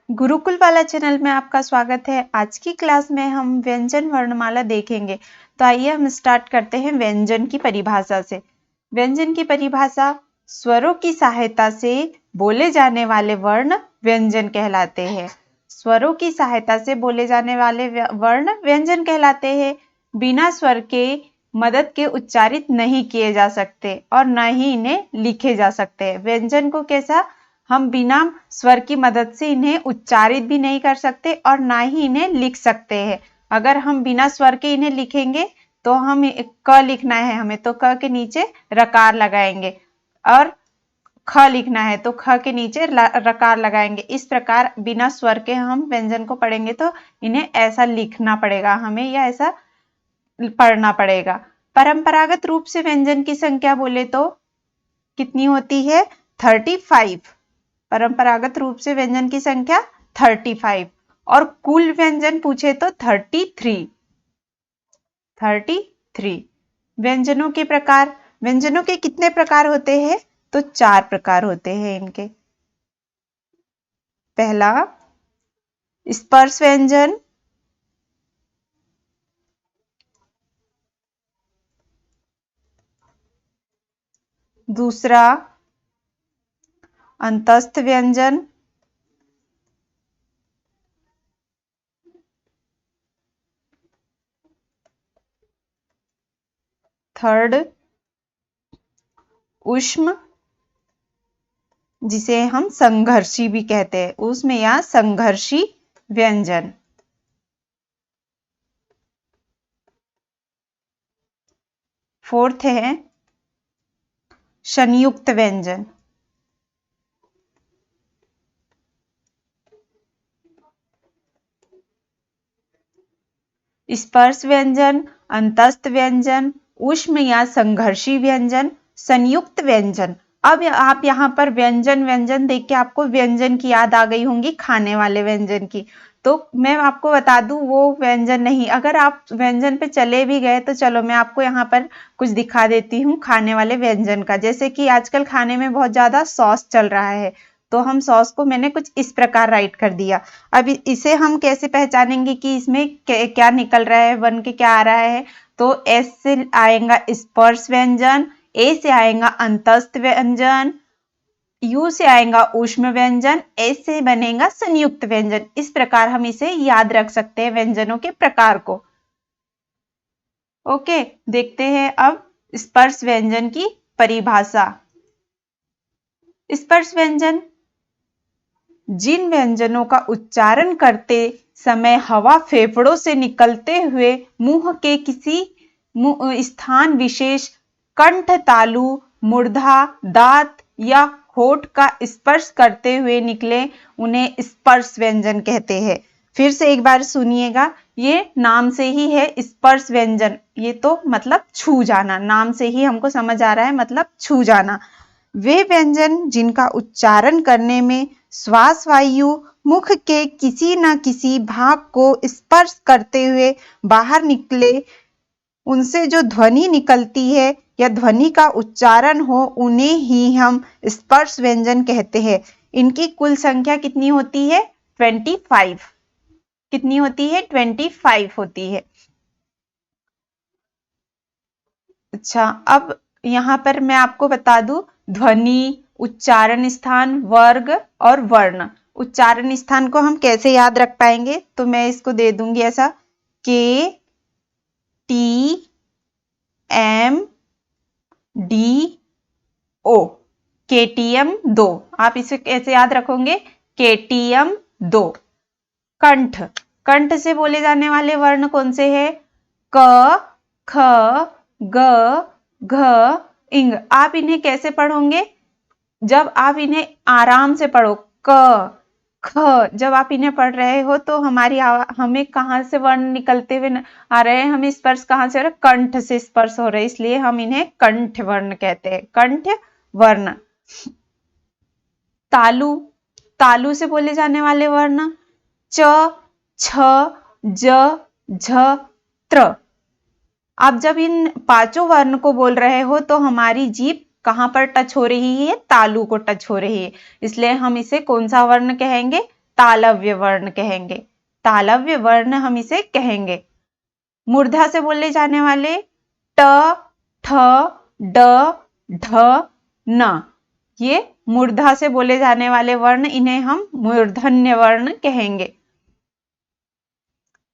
गुरुकुल वाला चैनल में आपका स्वागत है। आज की क्लास में हम व्यंजन वर्णमाला देखेंगे। तो आइए हम स्टार्ट करते हैं व्यंजन की परिभाषा से। व्यंजन की परिभाषा, स्वरों की सहायता से बोले जाने वाले वर्ण व्यंजन कहलाते हैं। स्वरों की सहायता से बोले जाने वाले वर्ण व्यंजन कहलाते हैं। बिना स्वर के मदद के उच्चारित नहीं किए जा सकते और न ही इन्हें लिखे जा सकते। व्यंजन को कैसा, हम बिना स्वर की मदद से इन्हें उच्चारित भी नहीं कर सकते और ना ही इन्हें लिख सकते हैं। अगर हम बिना स्वर के इन्हें लिखेंगे तो हम क लिखना है हमें, तो क के नीचे रकार लगाएंगे, और ख लिखना है तो ख के नीचे रकार लगाएंगे। इस प्रकार बिना स्वर के हम व्यंजन को पढ़ेंगे तो इन्हें ऐसा लिखना पड़ेगा हमें, या ऐसा पढ़ना पड़ेगा। परंपरागत रूप से व्यंजन की संख्या बोले तो कितनी होती है? 35। परंपरागत रूप से व्यंजन की संख्या 35 और कुल व्यंजन पूछे तो 33। व्यंजनों के प्रकार, व्यंजनों के कितने प्रकार होते हैं? तो 4 प्रकार होते हैं इनके। पहला स्पर्श व्यंजन, दूसरा अंतस्थ व्यंजन, थर्ड ऊष्म, जिसे हम संघर्षी भी कहते हैं, ऊष्म या संघर्षी व्यंजन। फोर्थ है संयुक्त व्यंजन। स्पर्श व्यंजन, अंतस्थ व्यंजन, ऊष्म या संघर्षी व्यंजन, संयुक्त व्यंजन। अब आप यहाँ पर व्यंजन व्यंजन देख के आपको व्यंजन की याद आ गई होंगी, खाने वाले व्यंजन की। तो मैं आपको बता दूं वो व्यंजन नहीं। अगर आप व्यंजन पे चले भी गए तो चलो मैं आपको यहाँ पर कुछ दिखा देती हूँ खाने वाले व्यंजन का। जैसे कि आजकल खाने में बहुत ज्यादा सॉस चल रहा है, तो हम सॉस को मैंने कुछ इस प्रकार राइट कर दिया। अब इसे हम कैसे पहचानेंगे कि इसमें क्या निकल रहा है, बन के क्या आ रहा है? तो एस से आएगा स्पर्श व्यंजन, ए से आएगा अंतस्थ व्यंजन, यू से आएगा ऊष्म व्यंजन, एस से बनेगा संयुक्त व्यंजन। इस प्रकार हम इसे याद रख सकते हैं व्यंजनों के प्रकार को। ओके, देखते हैं अब स्पर्श व्यंजन की परिभाषा। स्पर्श व्यंजन जिन व्यंजनों का उच्चारण करते समय हवा फेफड़ों से निकलते हुए मुंह के किसी स्थान विशेष, कंठ, तालु, मूर्धा, दांत या होठ का स्पर्श करते हुए निकले, उन्हें स्पर्श व्यंजन कहते हैं। फिर से एक बार सुनिएगा, ये नाम से ही है स्पर्श व्यंजन। ये तो मतलब छू जाना, नाम से ही हमको समझ आ रहा है, मतलब छू जाना। वे व्यंजन जिनका उच्चारण करने में श्वास वायु मुख के किसी न किसी भाग को स्पर्श करते हुए बाहर निकले, उनसे जो ध्वनि निकलती है या ध्वनि का उच्चारण हो, उन्हें ही हम स्पर्श व्यंजन कहते हैं। इनकी कुल संख्या कितनी होती है? 25। कितनी होती है? 25 होती है। अच्छा, अब यहाँ पर मैं आपको बता दूं ध्वनि, उच्चारण स्थान, वर्ग और वर्ण। उच्चारण स्थान को हम कैसे याद रख पाएंगे? तो मैं इसको दे दूंगी ऐसा, K T M D O, KTM 2। आप इसे कैसे याद रखोगे? केटीएम 2। कंठ, कंठ से बोले जाने वाले वर्ण कौन से हैं? क, ख, ग, घ, इंग। आप इन्हें कैसे पढ़ोगे? जब आप इन्हें आराम से पढ़ो, क, ख, जब आप इन्हें पढ़ रहे हो तो हमें कहाँ से वर्ण निकलते हुए आ रहे हैं? हमें स्पर्श कहाँ से हो रहा है? कंठ से स्पर्श हो रहा है, इसलिए हम इन्हें कंठ वर्ण कहते हैं, कंठ वर्ण। तालु, तालु से बोले जाने वाले वर्ण च, छ, ज, झ, त्र। आप जब इन पांचों वर्ण को बोल रहे हो तो हमारी जीभ कहां पर टच हो रही है? तालु को टच हो रही है, इसलिए हम इसे कौन सा वर्ण कहेंगे? तालव्य वर्ण कहेंगे। तालव्य वर्ण हम इसे कहेंगे। मूर्धा से बोले जाने वाले ट, ठ, ड, ढ, न, ये मूर्धा से बोले जाने वाले वर्ण, इन्हें हम मूर्धन्य वर्ण कहेंगे।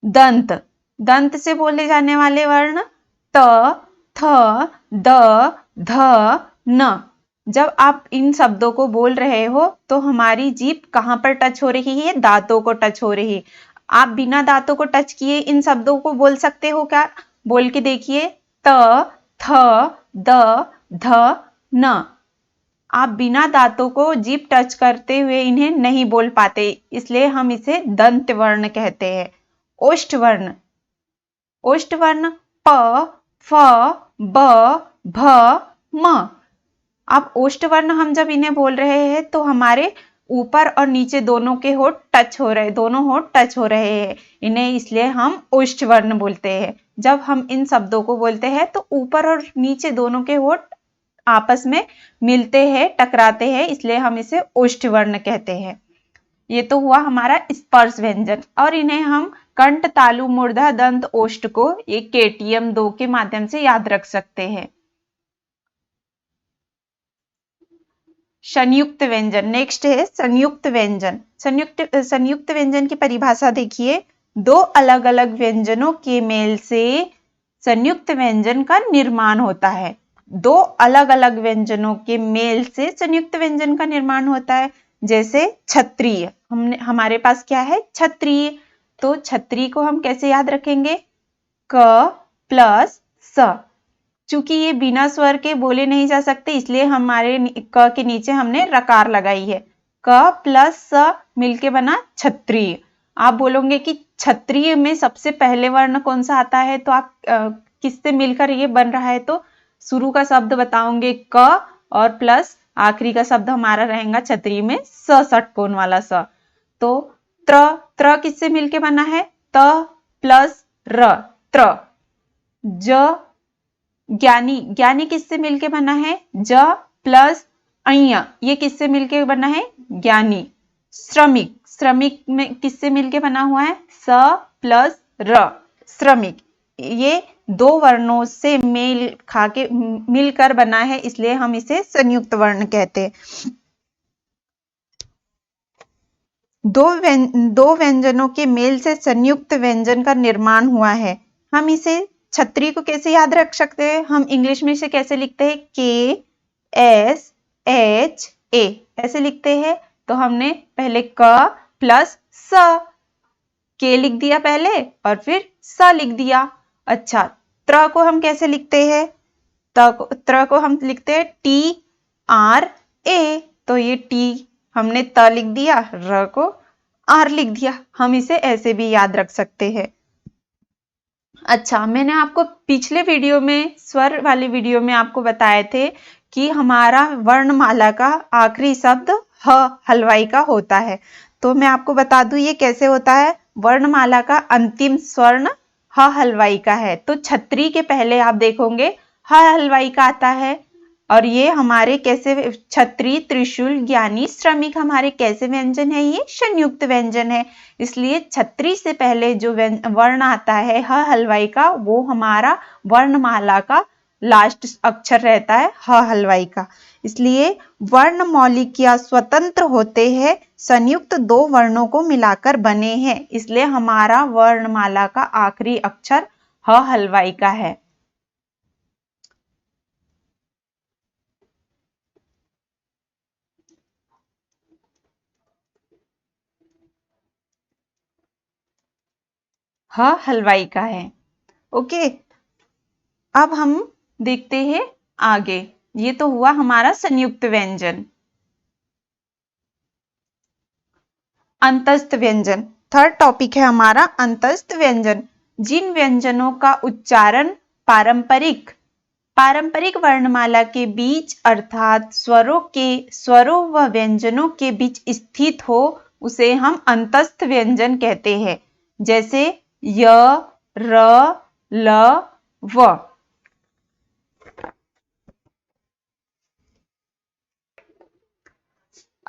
दंत, दंत से बोले जाने वाले वर्ण त, थ, द, ध, न। जब आप इन शब्दों को बोल रहे हो तो हमारी जीभ कहाँ पर टच हो रही है? दांतों को टच हो रही है। आप बिना दांतों को टच किए इन शब्दों को बोल सकते हो क्या? बोल के देखिए। त, थ, द, ध, न। आप बिना दांतों को जीभ टच करते हुए इन्हें नहीं बोल पाते, इसलिए हम इसे दंत वर्ण कहते हैं। ओष्ठ वर्ण, ओष्ठ वर्ण प, फ, ब, भ, म। अब ओष्ठ वर्ण हम जब इन्हें बोल रहे हैं तो हमारे ऊपर और नीचे दोनों के होठ टच हो रहे, दोनों होठ टच हो रहे हैं, इन्हें इसलिए हम ओष्ठ वर्ण बोलते हैं। जब हम इन शब्दों को बोलते हैं तो ऊपर और नीचे दोनों के होठ आपस में मिलते हैं, टकराते हैं, इसलिए हम इसे ओष्ठ वर्ण कहते हैं। ये तो हुआ हमारा स्पर्श व्यंजन। और इन्हें हम कंठ, तालु, मूर्धा, दंत, ओष्ठ को एक KTM 2 के माध्यम से याद रख सकते हैं। संयुक्त व्यंजन, नेक्स्ट है संयुक्त व्यंजन। संयुक्त व्यंजन की परिभाषा देखिए। दो अलग अलग व्यंजनों के मेल से संयुक्त व्यंजन का निर्माण होता है। दो अलग अलग व्यंजनों के मेल से संयुक्त व्यंजन का निर्माण होता है। जैसे क्षत्रिय, हमारे पास क्या है? क्षत्रिय। तो क्षत्रिय को हम कैसे याद रखेंगे? क प्लस स। चूंकि ये बिना स्वर के बोले नहीं जा सकते, इसलिए हमारे क के नीचे हमने रकार लगाई है। क प्लस स मिलके बना क्षत्रिय। आप बोलोगे कि क्षत्रिय में सबसे पहले वर्ण कौन सा आता है, तो आप किससे मिलकर ये बन रहा है? तो शुरू का शब्द बताओगे क, और प्लस आखिरी का शब्द हमारा रहेगा क्षत्रिय में स, षटकोण वाला स। तो त्र, त्र किससे मिलके बना है? त प्लस र, त्र। ज, ज्ञानी, ज्ञानी किससे मिलके बना है? ज प्लस अय्य, ये किससे मिलके बना है? ज्ञानी। श्रमिक, श्रमिक में किससे मिलके बना हुआ है? स प्लस र, श्रमिक। ये दो वर्णों से मेल खाके मिलकर बना है, इसलिए हम इसे संयुक्त वर्ण कहते हैं। दो व्यंजनों के मेल से संयुक्त व्यंजन का निर्माण हुआ है। हम इसे क्षत्रिय को कैसे याद रख सकते हैं? हम इंग्लिश में इसे कैसे लिखते हैं? KSHA ऐसे लिखते हैं। तो हमने पहले क प्लस स, के लिख दिया पहले और फिर स लिख दिया। अच्छा, त्र को हम कैसे लिखते हैं? त्र को हम लिखते हैं TRA। तो ये टी हमने त लिख दिया, र को आर लिख दिया। हम इसे ऐसे भी याद रख सकते हैं। अच्छा, मैंने आपको पिछले वीडियो में, स्वर वाले वीडियो में आपको बताए थे कि हमारा वर्णमाला का आखिरी शब्द ह हलवाई का होता है। तो मैं आपको बता दूं ये कैसे होता है। वर्णमाला का अंतिम स्वर्ण ह हलवाई का है। तो क्षत्रिय के पहले आप देखोगे ह हलवाई का आता है। और ये हमारे कैसे क्षत्रिय, त्रिशूल, ज्ञानी, श्रमिक हमारे कैसे व्यंजन है? ये संयुक्त व्यंजन है। इसलिए क्षत्रिय से पहले जो वर्ण आता है ह हलवाई का, वो हमारा वर्णमाला का लास्ट अक्षर रहता है ह हलवाई का। इसलिए वर्ण मौलिक या स्वतंत्र होते हैं, संयुक्त दो वर्णों को मिलाकर बने हैं। इसलिए हमारा वर्णमाला का आखिरी अक्षर ह हलवाई का है। ह हलवाई का है। ओके, अब हम देखते हैं आगे। ये तो हुआ हमारा संयुक्त व्यंजन। अंतस्थ व्यंजन, थर्ड टॉपिक है हमारा अंतस्थ व्यंजन। जिन व्यंजनों का उच्चारण पारंपरिक वर्णमाला के बीच अर्थात स्वरों व व्यंजनों के बीच स्थित हो, उसे हम अंतस्थ व्यंजन कहते हैं। जैसे य, र, ल, व।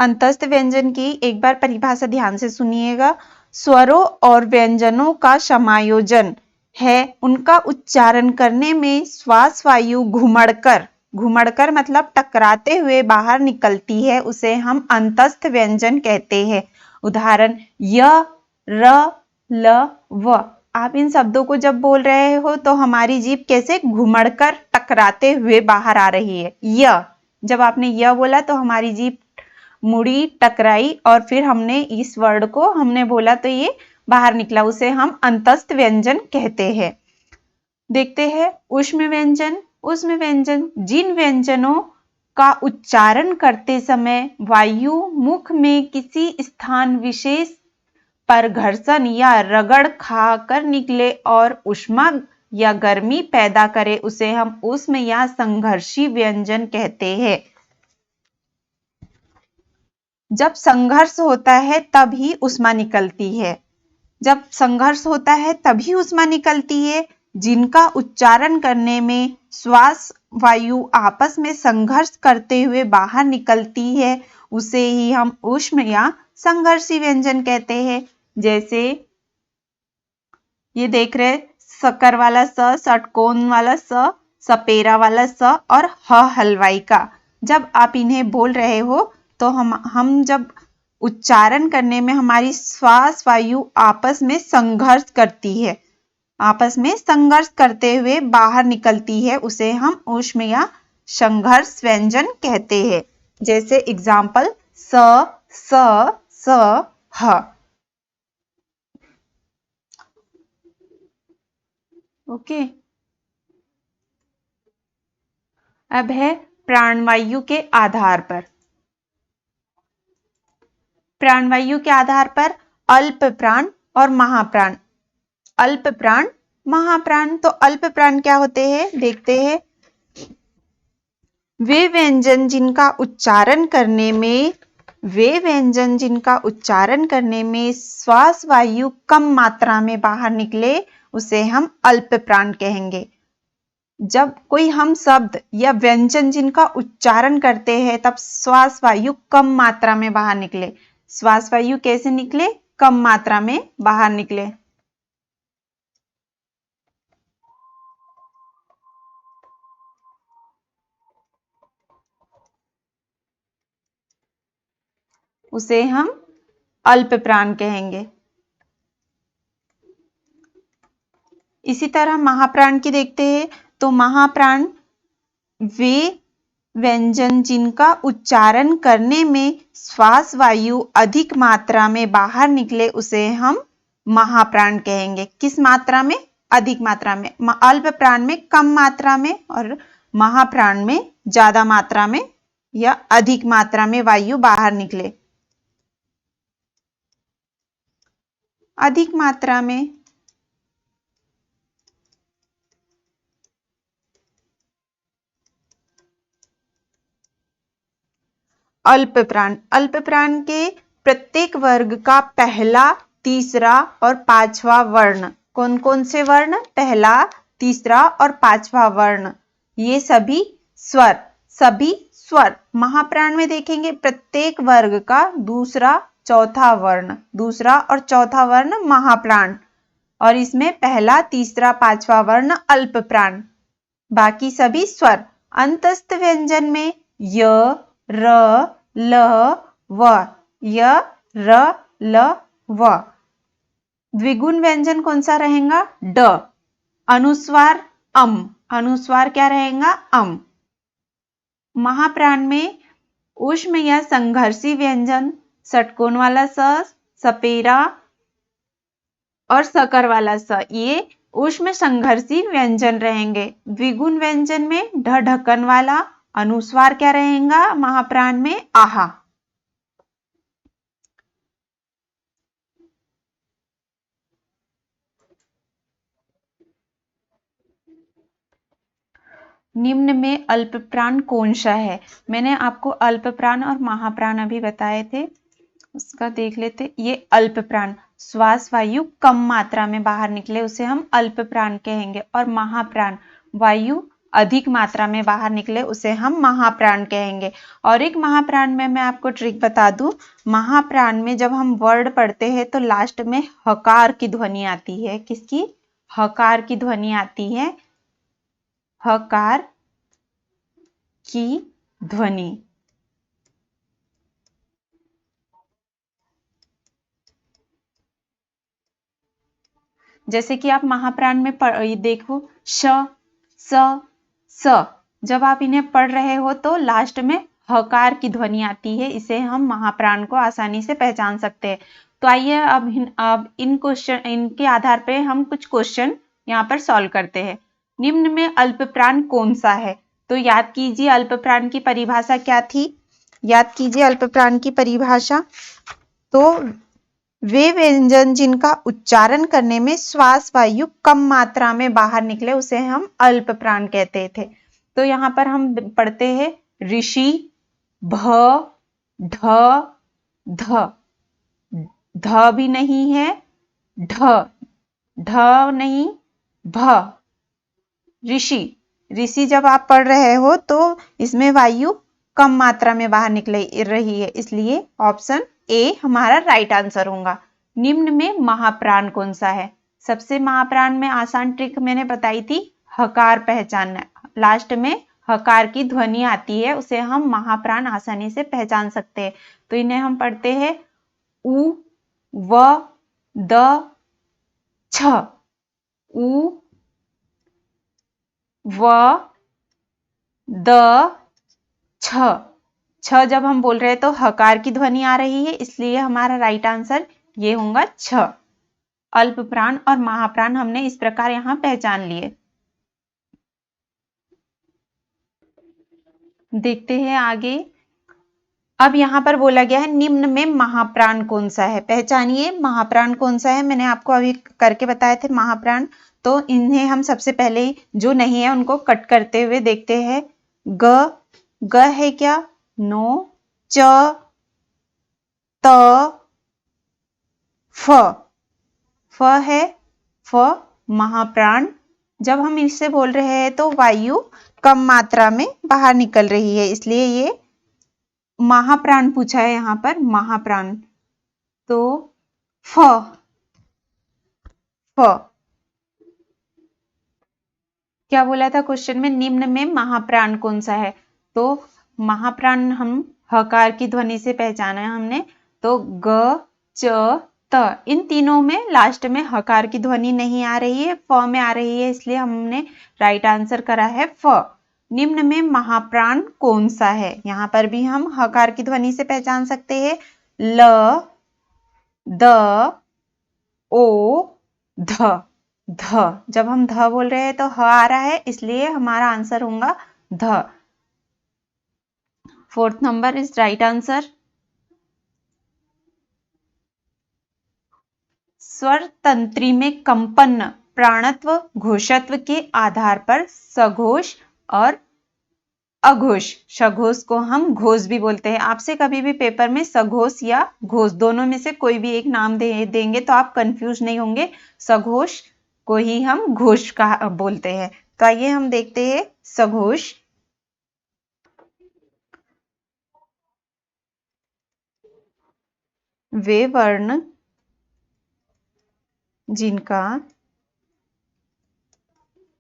अंतस्थ व्यंजन की एक बार परिभाषा ध्यान से सुनिएगा। स्वरों और व्यंजनों का समायोजन है, उनका उच्चारण करने में श्वास वायु घुमड़कर, घुमड़कर मतलब टकराते हुए बाहर निकलती है, उसे हम अंतस्थ व्यंजन कहते हैं। उदाहरण य, र, ल, व। आप इन शब्दों को जब बोल रहे हो तो हमारी जीभ कैसे घुमड़कर टकराते हुए बाहर आ रही है। य, जब आपने य बोला तो हमारी जीभ मुड़ी, टकराई और फिर हमने इस वर्ड को हमने बोला तो ये बाहर निकला, उसे हम अंतस्थ व्यंजन कहते हैं। देखते हैं ऊष्म व्यंजन। ऊष्म व्यंजन जिन व्यंजनों का उच्चारण करते समय वायु मुख में किसी स्थान विशेष पर घर्षण या रगड़ खाकर निकले और ऊष्मा या गर्मी पैदा करे, उसे हम ऊष्म या संघर्षी व्यंजन कहते हैं। जब संघर्ष होता है तभी ऊष्मा निकलती है। जब संघर्ष होता है तभी ऊष्मा निकलती है। जिनका उच्चारण करने में श्वास वायु आपस में संघर्ष करते हुए बाहर निकलती है, उसे ही हम ऊष्म या संघर्षी व्यंजन कहते हैं। जैसे ये देख रहे शक्कर वाला स, षटकोण वाला स, सपेरा वाला स और ह हलवाई का। जब आप इन्हें बोल रहे हो तो हम जब उच्चारण करने में हमारी श्वास वायु आपस में संघर्ष करती है, आपस में संघर्ष करते हुए बाहर निकलती है, उसे हम ऊष्म या संघर्ष व्यंजन कहते हैं। जैसे एग्जाम्पल स, स, स, ह। ओके। अब है प्राणवायु के आधार पर। प्राणवायु के आधार पर अल्प प्राण और महाप्राण। अल्प प्राण, महाप्राण। तो अल्प प्राण क्या होते हैं देखते हैं। वे व्यंजन जिनका उच्चारण करने में श्वास वायु कम मात्रा में बाहर निकले, उसे हम अल्प प्राण कहेंगे। जब कोई हम शब्द या व्यंजन जिनका उच्चारण करते हैं तब श्वास वायु कम मात्रा में बाहर निकले। श्वास वायु कैसे निकले? कम मात्रा में बाहर निकले। उसे हम अल्प प्राण कहेंगे। इसी तरह महाप्राण की देखते हैं तो महाप्राण वे व्यंजन जिनका उच्चारण करने में श्वास वायु अधिक मात्रा में बाहर निकले, उसे हम महाप्राण कहेंगे। किस मात्रा में? अधिक मात्रा में। अल्प प्राण में कम मात्रा में और महाप्राण में ज्यादा मात्रा में या अधिक मात्रा में वायु बाहर निकले। अधिक मात्रा में अल्प प्राण। अल्प प्राण के प्रत्येक वर्ग का पहला, तीसरा और पांचवा वर्ण। कौन कौन से वर्ण? पहला, तीसरा और पांचवा वर्ण। ये सभी स्वर, सभी स्वर। महाप्राण में देखेंगे प्रत्येक वर्ग का दूसरा, चौथा वर्ण। दूसरा और चौथा वर्ण महाप्राण, और इसमें पहला, तीसरा, पांचवा वर्ण अल्प प्राण। बाकी सभी स्वर। अंतस्थ व्यंजन में य, र, ल, व। य, र, ल, व। द्विगुण व्यंजन कौन सा रहेगा? ड। अनुस्वार अम। अनुस्वार क्या रहेगा? अम। महाप्राण में ऊष्म या संघर्षी व्यंजन षटकोण वाला स, सपेरा और सकर वाला स, ये ऊष्म संघर्षी व्यंजन रहेंगे। द्विगुण व्यंजन में ढ ढक्कन वाला। अनुस्वार क्या रहेगा महाप्राण में? आहा। निम्न में अल्प प्राण कौन सा है? मैंने आपको अल्प प्राण और महाप्राण अभी बताए थे, उसका देख लेते। ये अल्प प्राण, श्वास वायु कम मात्रा में बाहर निकले, उसे हम अल्प प्राण कहेंगे। और महाप्राण, वायु अधिक मात्रा में बाहर निकले उसे हम महाप्राण कहेंगे। और एक महाप्राण में मैं आपको ट्रिक बता दूं, महाप्राण में जब हम वर्ड पढ़ते हैं तो लास्ट में हकार की ध्वनि आती है। किसकी? हकार की ध्वनि आती है, हकार की ध्वनि। जैसे कि आप महाप्राण में देखो श, स, जब आप इन्हें पढ़ रहे हो तो लास्ट में हकार की ध्वनि आती है, इसे हम महाप्राण को आसानी से पहचान सकते हैं। तो आइए अब इनके आधार पे हम कुछ क्वेश्चन यहाँ पर सॉल्व करते हैं। निम्न में अल्प प्राण कौन सा है? तो याद कीजिए अल्प प्राण की परिभाषा क्या थी? याद कीजिए अल्प प्राण की परिभाषा। तो वे व्यंजन जिनका उच्चारण करने में श्वास वायु कम मात्रा में बाहर निकले उसे हम अल्प प्राण कहते थे। तो यहाँ पर हम पढ़ते हैं ऋषि, भ, ढ, ध, ध भी नहीं है, ढ, ढ नहीं, भ, ऋषि। ऋषि जब आप पढ़ रहे हो तो इसमें वायु कम मात्रा में बाहर निकल रही है, इसलिए ऑप्शन ए हमारा राइट आंसर होगा। निम्न में महाप्राण कौन सा है? सबसे महाप्राण में आसान ट्रिक मैंने बताई थी, हकार पहचानना। लास्ट में हकार की ध्वनि आती है, उसे हम महाप्राण आसानी से पहचान सकते हैं। तो इन्हें हम पढ़ते हैं उ, व, द, छ। उ, व, द, छ। छ जब हम बोल रहे हैं तो हकार की ध्वनि आ रही है, इसलिए हमारा राइट आंसर ये होगा छ। अल्प प्राण और महाप्राण हमने इस प्रकार यहां पहचान लिए। देखते हैं आगे। अब यहां पर बोला गया है निम्न में महाप्राण कौन सा है? पहचानिए महाप्राण कौन सा है। मैंने आपको अभी करके बताए थे महाप्राण। तो इन्हें हम सबसे पहले जो नहीं है उनको कट करते हुए देखते हैं। ग है क्या? नो। च, त, फ है, फ महाप्राण। जब हम इससे बोल रहे हैं तो वायु कम मात्रा में बाहर निकल रही है, इसलिए ये महाप्राण पूछा है यहां पर, महाप्राण। तो फ क्या बोला था क्वेश्चन में? निम्न में महाप्राण कौन सा है? तो महाप्राण हम हकार की ध्वनि से पहचाना है हमने। तो ग, च, त, इन तीनों में लास्ट में हकार की ध्वनि नहीं आ रही है, फ में आ रही है, इसलिए हमने राइट आंसर करा है फ। निम्न में महाप्राण कौन सा है? यहां पर भी हम हकार की ध्वनि से पहचान सकते हैं। ल, द, ओ, ध। जब हम ध बोल रहे हैं तो ह आ रहा है, इसलिए हमारा आंसर होगा ध। Fourth number is right answer. स्वर तंत्री में कंपन प्राणत्व घोषत्व के आधार पर सघोष और अघोष, सघोष को हम घोष भी बोलते हैं। आपसे कभी भी पेपर में सघोष या घोष दोनों में से कोई भी एक नाम देंगे तो आप कंफ्यूज नहीं होंगे, सघोष को ही हम घोष का बोलते हैं। तो आइए हम देखते हैं सघोष। वे वर्ण जिनका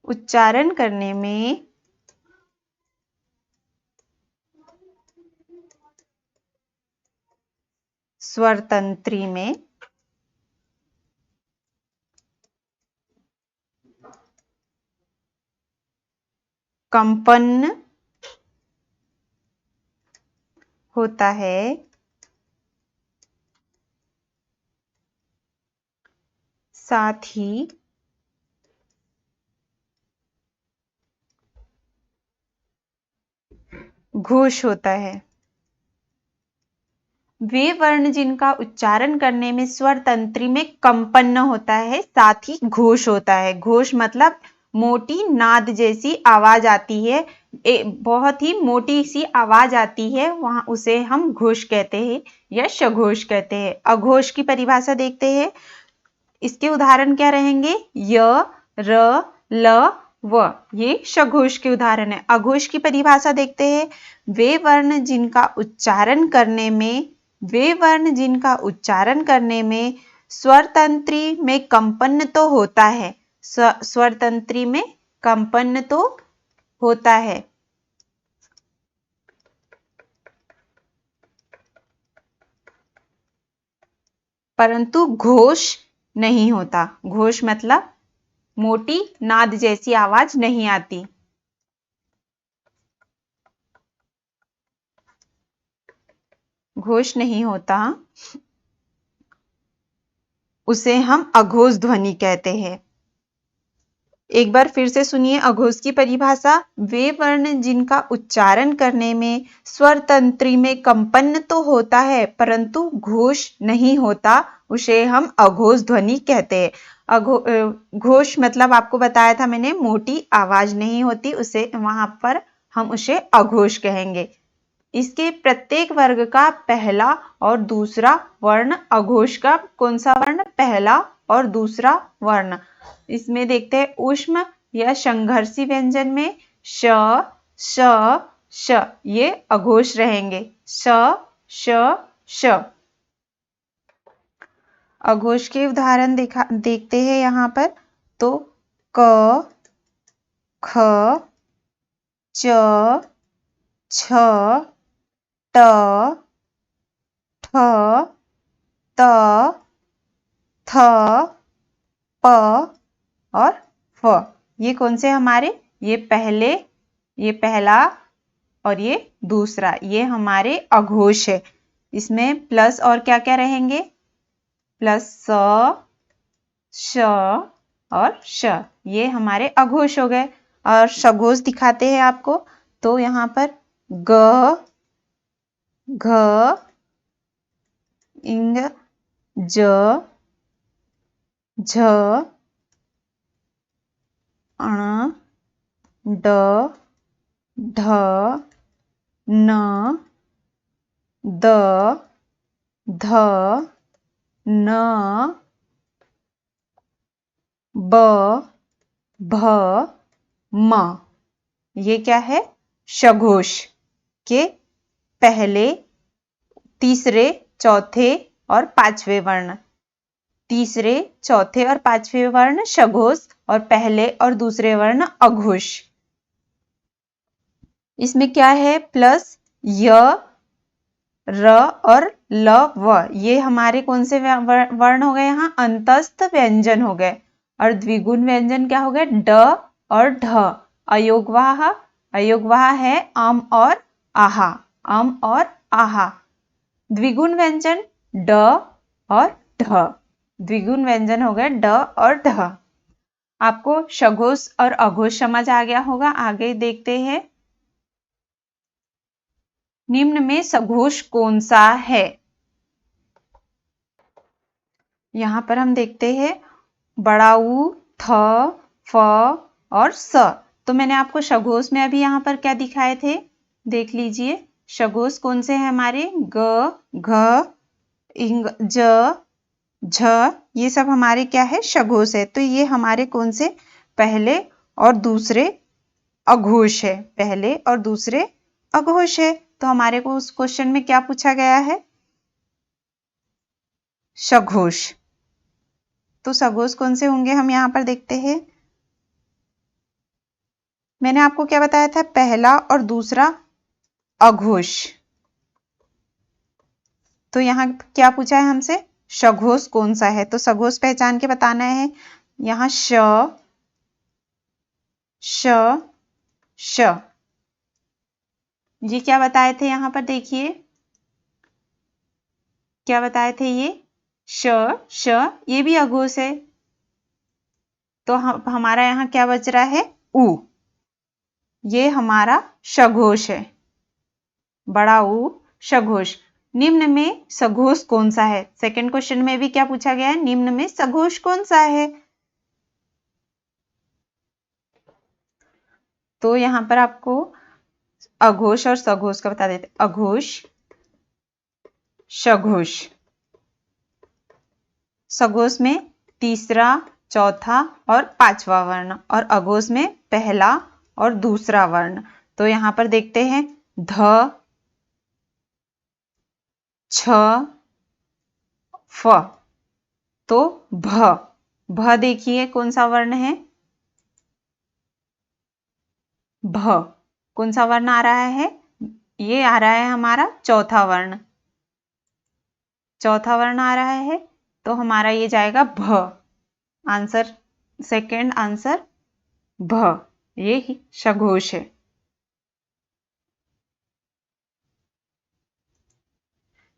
उच्चारण करने में स्वर तंत्री में कंपन होता है, साथ ही घोष होता है। वे वर्ण जिनका उच्चारण करने में स्वर तंत्री में कंपन होता है, साथ ही घोष होता है। घोष मतलब मोटी नाद जैसी आवाज आती है, बहुत ही मोटी सी आवाज आती है, वहां उसे हम घोष कहते हैं या सघोष कहते हैं। अघोष की परिभाषा देखते हैं। इसके उदाहरण क्या रहेंगे? य, र, ल, व, ये सघोष के उदाहरण है। अघोष की परिभाषा देखते हैं। वे वर्ण जिनका उच्चारण करने में स्वर तंत्री में कंपन तो होता है। स्वर तंत्री में कंपन तो होता है, परंतु घोष नहीं होता। घोष मतलब मोटी नाद जैसी आवाज नहीं आती। घोष नहीं होता, उसे हम अघोष ध्वनि कहते हैं। एक बार फिर से सुनिए अघोष की परिभाषा। वे वर्ण जिनका उच्चारण करने में स्वर तंत्री में कंपन तो होता है परंतु घोष नहीं होता, उसे हम अघोष ध्वनि कहते हैं। घोष मतलब आपको बताया था मैंने, मोटी आवाज नहीं होती, उसे वहां पर हम उसे अघोष कहेंगे। इसके प्रत्येक वर्ग का पहला और दूसरा वर्ण अघोष का कौन सा वर्ण? पहला और दूसरा वर्ण। इसमें देखते हैं ऊष्म या संघर्षी व्यंजन में श, श, श, ये अघोष रहेंगे। श, श, श। अघोष के उदाहरण देखते हैं यहाँ पर। तो क, ख, च, छ, ट, ठ, त, थ, प और फ। ये कौन से हमारे? ये पहला और ये दूसरा, ये हमारे अघोष है। इसमें प्लस और क्या क्या रहेंगे? प्लस स, श और श, ये हमारे अघोष हो गए। और सघोष दिखाते हैं आपको। तो यहाँ पर ग, घ, इंग, ज, झ, अण, ड, ढ, न, द, ध, न, ब, भ, म। ये क्या है? सघोष के पहले, तीसरे, चौथे और पांचवें वर्ण। तीसरे, चौथे और पांचवें वर्ण सघोष और पहले और दूसरे वर्ण अघोष। इसमें क्या है? प्लस य, र और ल, व, ये हमारे कौन से वर्ण हो गए? यहाँ अंतस्थ व्यंजन हो गए। और द्विगुण व्यंजन क्या हो गए? ड और ढ। अयोगवाह है अम और आहा। अम और आहा। द्विगुण व्यंजन ड और ढ। द्विगुण व्यंजन हो गए ड और ढ। आपको सघोष और अघोष समझ आ गया होगा। आगे देखते हैं। निम्न में सघोष कौन सा है? यहां पर हम देखते हैं बड़ा ऊ, थ, फ और स। तो मैंने आपको सघोष में अभी यहाँ पर क्या दिखाए थे, देख लीजिए। सघोष कौन से हैं हमारे? ग, घ, इंग, ज, झ, ये सब हमारे क्या है? सघोष है। तो ये हमारे कौन से? पहले और दूसरे अघोष है। पहले और दूसरे अघोष है। तो हमारे को उस क्वेश्चन में क्या पूछा गया है? सघोष। तो सघोष कौन से होंगे हम यहाँ पर देखते हैं। मैंने आपको क्या बताया था? पहला और दूसरा अघोष। तो यहाँ क्या पूछा है हमसे? सघोष कौन सा है? तो सघोष पहचान के बताना है। यहाँ श, श, श, ये क्या बताए थे? यहाँ पर देखिए क्या बताए थे? ये श, श, ये भी अघोष है। तो हमारा यहाँ क्या बच रहा है? उ। ये हमारा सघोष है। बड़ा ऊ सघोष। निम्न में सघोष कौन सा है? सेकंड क्वेश्चन में भी क्या पूछा गया है? निम्न में सघोष कौन सा है? तो यहां पर आपको अघोष और सघोष का बता देते। अघोष, सघोष। सघोष में तीसरा, चौथा और पांचवा वर्ण, और अघोष में पहला और दूसरा वर्ण। तो यहां पर देखते हैं ध, छ, फ, तो भ। भ देखिए कौन सा वर्ण है, भ कौन सा वर्ण आ रहा है, ये आ रहा है हमारा चौथा वर्ण, चौथा वर्ण आ रहा है, तो हमारा ये जाएगा भ। आंसर, सेकंड आंसर भ, ये ही सघोष है।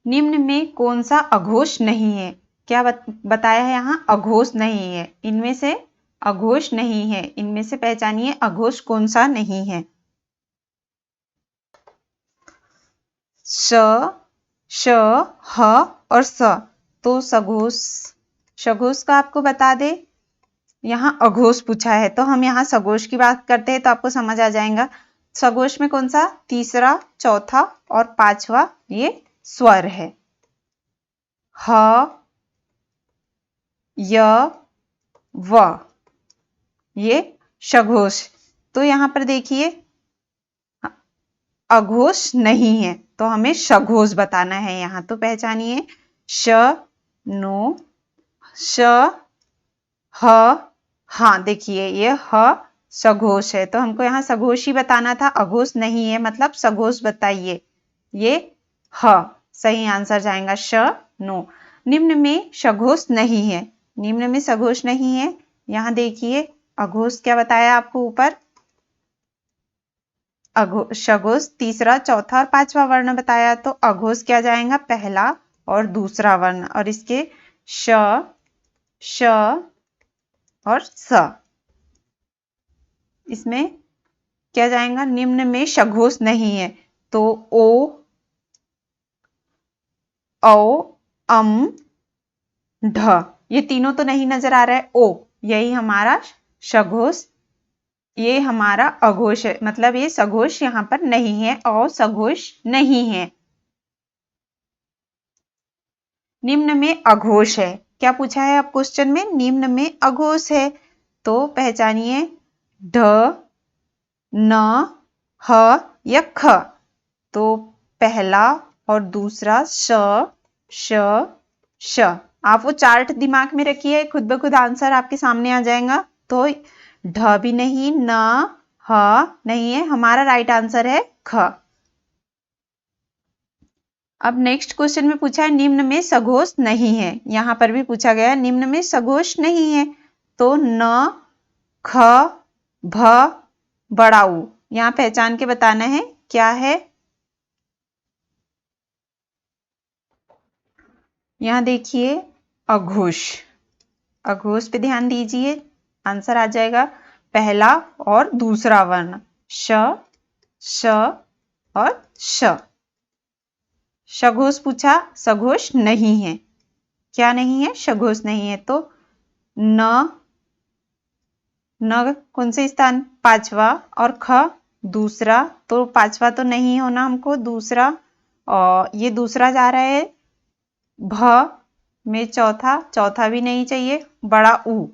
निम्न में कौन सा अघोष नहीं है, क्या बताया है यहाँ, अघोष नहीं है, इनमें से अघोष नहीं है, इनमें से पहचानिए अघोष कौन सा नहीं है। श, श, ह और स, तो सघोष, सघोष का आपको बता दे, यहाँ अघोष पूछा है तो हम यहाँ सघोष की बात करते हैं तो आपको समझ आ जाएगा। सघोष में कौन सा, तीसरा, चौथा और पांचवा ये स्वर है। ह, य, व, ये सघोष। तो यहां पर देखिए अघोष नहीं है तो हमें सघोष बताना है यहां, तो पहचानिए श, नो, श, ह, हाँ देखिए ये ह सघोष है, तो हमको यहाँ सघोष ही बताना था, अघोष नहीं है, मतलब सघोष बताइए, ये ह सही आंसर जाएगा, श, नो। निम्न में सघोष नहीं है, निम्न में सघोष नहीं है, यहाँ देखिए अघोष क्या बताया आपको ऊपर, सघोष तीसरा, चौथा और पांचवा वर्ण बताया, तो अघोष क्या जाएगा, पहला और दूसरा वर्ण, और इसके श, श और स, इसमें क्या जाएगा, निम्न में सघोष नहीं है, तो ओ, औ, अम, ढ, ये तीनों तो नहीं नजर आ रहा है, ओ यही हमारा सघोष, ये हमारा अघोष है, मतलब ये सघोष यहां पर नहीं है, और सघोष नहीं है। निम्न में अघोष है, क्या पूछा है अब क्वेश्चन में, निम्न में अघोष है, तो पहचानिए ढ, न, ह या ख, तो पहला और दूसरा श, श, श। आप वो चार्ट दिमाग में रखिए, खुद ब खुद आंसर आपके सामने आ जाएगा। तो ढ भी नहीं, न, ह नहीं है, हमारा राइट आंसर है ख। अब नेक्स्ट क्वेश्चन में पूछा है निम्न में सघोष नहीं है, यहां पर भी पूछा गया निम्न में सघोष नहीं है, तो न, ख, भ, बड़ा ऊ, यहां पहचान के बताना है क्या है। यहां देखिए अघोष, अघोष पे ध्यान दीजिए, आंसर आ जाएगा पहला और दूसरा वर्ण, श, श और श। सघोष पूछा, सघोष नहीं है, क्या नहीं है, सघोष नहीं है, तो न, न कौन से स्थान, पांचवा, और ख दूसरा, तो पांचवा तो नहीं होना हमको, दूसरा, और ये दूसरा जा रहा है, भ में चौथा, चौथा भी नहीं चाहिए, बड़ा ऊ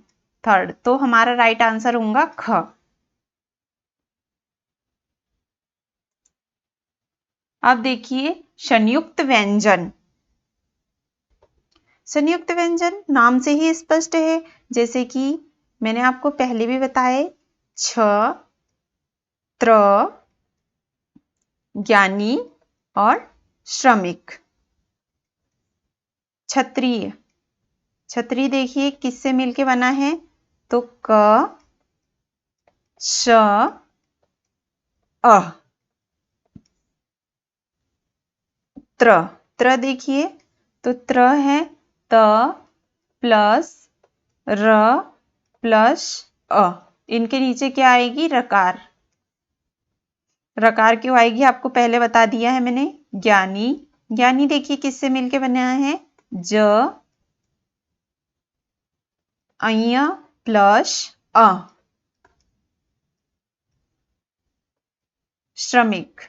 थर्ड, तो हमारा राइट आंसर होगा ख। अब देखिए संयुक्त व्यंजन, संयुक्त व्यंजन नाम से ही स्पष्ट है, जैसे कि मैंने आपको पहले भी बताए, छ, त्र, ज्ञानी और श्रमिक। क्षत्रिय, क्षत्रिय देखिए किससे मिलके बना है, तो क, श, अ, त्र, त्र देखिए तो त्र है त प्लस र प्लस अ, इनके नीचे क्या आएगी, रकार, रकार क्यों आएगी आपको पहले बता दिया है मैंने। ज्ञानी, ज्ञानी देखिए किससे मिलके बना है, ज, अय प्लस अ। श्रमिक,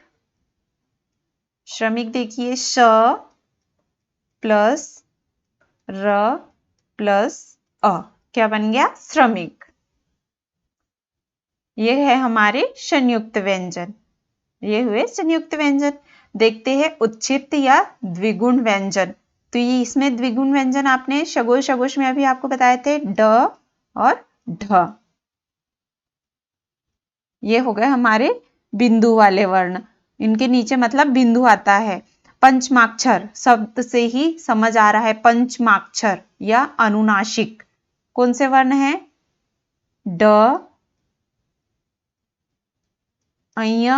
श्रमिक देखिए श प्लस र प्लस अ, क्या बन गया? श्रमिक। ये है हमारे संयुक्त व्यंजन। ये हुए संयुक्त व्यंजन। देखते हैं उच्छिष्ट या द्विगुण व्यंजन। तो ये इसमें द्विगुण व्यंजन आपने शगोश शगोश में अभी आपको बताए थे ड और ढ। ये हो गए हमारे बिंदु वाले वर्ण। इनके नीचे मतलब बिंदु आता है। पंचमाक्षर शब्द से ही समझ आ रहा है। पंचमाक्षर या अनुनासिक कौन से वर्ण हैं? ड, अय,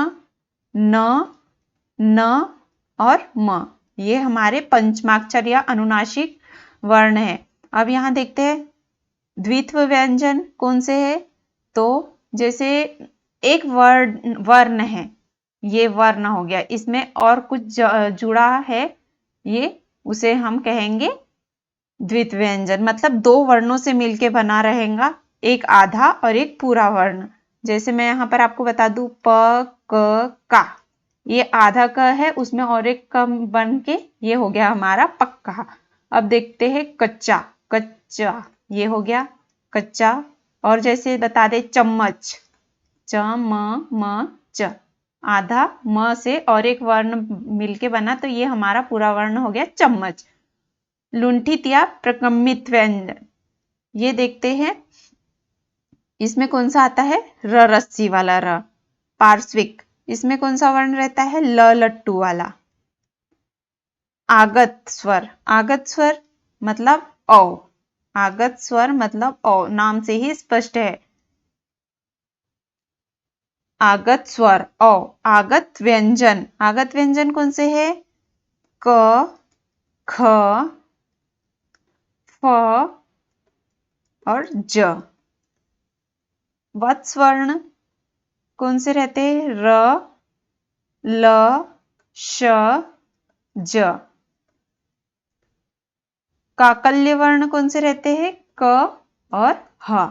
न और म। ये हमारे पंचमाक्षर या अनुनासिक वर्ण है। अब यहां देखते हैं द्वित्व व्यंजन कौन से है। तो जैसे एक वर्ण है, ये वर्ण हो गया, इसमें और कुछ जुड़ा है, ये उसे हम कहेंगे द्वित्व व्यंजन। मतलब दो वर्णों से मिलके बना रहेगा, एक आधा और एक पूरा वर्ण। जैसे मैं यहाँ पर आपको बता दूं प, क, का, ये आधा क है, उसमें और एक क बन के ये हो गया हमारा पक्का। अब देखते हैं कच्चा। कच्चा ये हो गया कच्चा। और जैसे बता दे चम्मच, च म च, आधा म से और एक वर्ण मिलके बना, तो ये हमारा पूरा वर्ण हो गया चम्मच। लुंठित या प्रकम्पित व्यंजन, ये देखते हैं इसमें कौन सा आता है? र रस्सी वाला र। पार्श्विक, इसमें कौन सा वर्ण रहता है? ल लट्टू वाला। आगत स्वर, आगत स्वर मतलब औ। आगत स्वर मतलब औ, नाम से ही स्पष्ट है। आगत स्वर औ। आगत व्यंजन, आगत व्यंजन कौन से है? क, ख, फ और ज। वत्स वर्ण कौन से रहते हैं? र, ल, श, ज। काकल्य वर्ण कौन से रहते हैं? क और ह।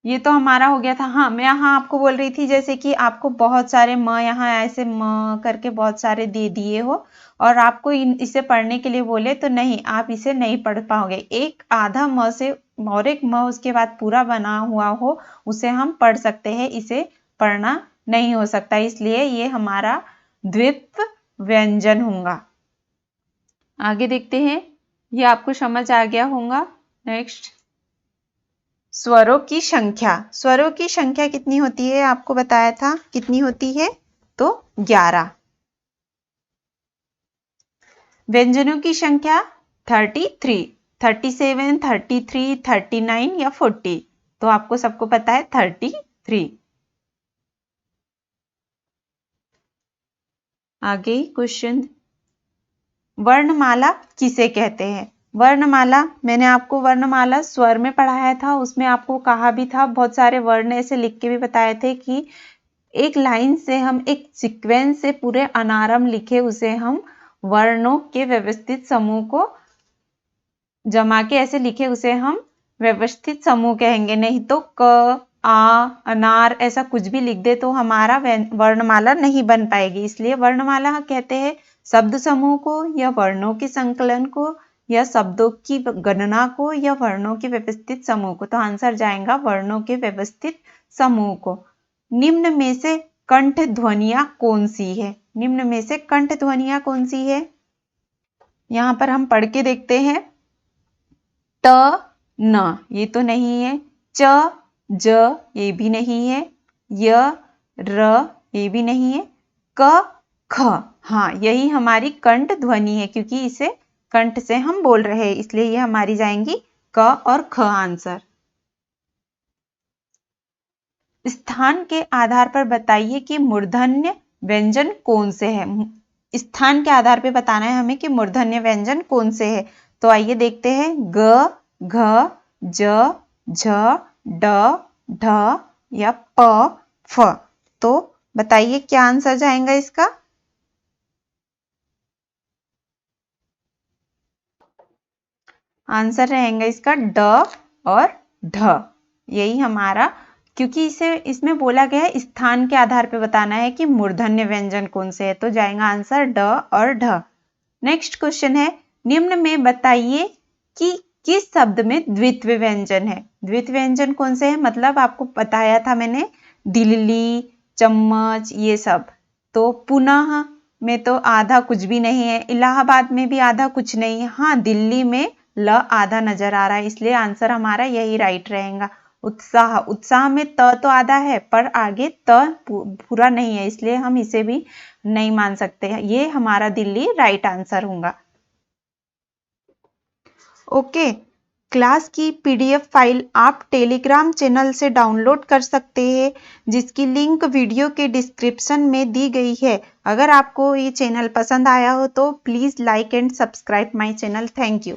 ये तो हमारा हो गया था। हाँ, मैं यहाँ आपको बोल रही थी जैसे कि आपको बहुत सारे म यहाँ ऐसे म करके बहुत सारे दे दिए हो और आपको इसे पढ़ने के लिए बोले तो नहीं, आप इसे नहीं पढ़ पाओगे। एक आधा म से और एक म उसके बाद पूरा बना हुआ हो, उसे हम पढ़ सकते हैं, इसे पढ़ना नहीं हो सकता। इसलिए ये हमारा द्वित्व व्यंजन होगा। आगे देखते हैं, ये आपको समझ आ गया होगा। नेक्स्ट, स्वरों की संख्या। स्वरों की संख्या कितनी होती है? आपको बताया था कितनी होती है, तो 11। व्यंजनों की संख्या 33, 37, 33, 39 या 40। तो आपको सबको पता है 33। आगे क्वेश्चन, वर्णमाला किसे कहते हैं? वर्णमाला, मैंने आपको वर्णमाला स्वर में पढ़ाया था, उसमें आपको कहा भी था, बहुत सारे वर्ण ऐसे लिख के भी बताए थे कि एक लाइन से हम एक सीक्वेंस से पूरे अनारम लिखे, उसे हम वर्णों के व्यवस्थित समूह को जमा के ऐसे लिखे, उसे हम व्यवस्थित समूह कहेंगे। नहीं तो क, आ, अनार ऐसा कुछ भी लिख दे तो हमारा वर्णमाला नहीं बन पाएगी। इसलिए वर्णमाला कहते हैं शब्द समूह को या वर्णों के संकलन को या शब्दों की गणना को या वर्णों के व्यवस्थित समूह को। तो आंसर जाएगा वर्णों के व्यवस्थित समूह को। निम्न में से कंठ ध्वनियां कौन सी है? निम्न में से कंठ ध्वनियां कौन सी है? यहां पर हम पढ़ के देखते हैं। त, न, ये तो नहीं है। च, ज, ये भी नहीं है। य, र, ये भी नहीं है। क, ख, हाँ, यही हमारी कंठ ध्वनि है, क्योंकि इसे कंठ से हम बोल रहे हैं, इसलिए ये हमारी जाएंगी क और ख आंसर। स्थान के आधार पर बताइए कि मूर्धन्य व्यंजन कौन से है। स्थान के आधार पर बताना है हमें कि मूर्धन्य व्यंजन कौन से है। तो आइए देखते हैं। ग, घ, ज, झ, ड, ढ या प, फ। तो बताइए क्या आंसर जाएगा इसका? आंसर रहेगा इसका ड और ढ। यही हमारा, क्योंकि इसे इसमें बोला गया है स्थान के आधार पर बताना है कि मूर्धन्य व्यंजन कौन से है, तो जाएगा आंसर ड और ढ। नेक्स्ट क्वेश्चन है, निम्न में बताइए कि किस शब्द में द्वित्व व्यंजन है? द्वित्व व्यंजन कौन से हैं? मतलब आपको बताया था मैंने, दिल्ली, चम्मच, ये सब। तो पुनः में तो आधा कुछ भी नहीं है, इलाहाबाद में भी आधा कुछ नहीं है। हाँ, दिल्ली में ल आधा नजर आ रहा है, इसलिए आंसर हमारा यही राइट रहेगा। उत्साह, उत्साह में त तो आधा है पर आगे त पूरा नहीं है, इसलिए हम इसे भी नहीं मान सकते। ये हमारा दिल्ली राइट आंसर होगा। ओके, क्लास की पीडीएफ फाइल आप टेलीग्राम चैनल से डाउनलोड कर सकते हैं, जिसकी लिंक वीडियो के डिस्क्रिप्शन में दी गई है। अगर आपको ये चैनल पसंद आया हो तो please like and subscribe my channel. Thank you.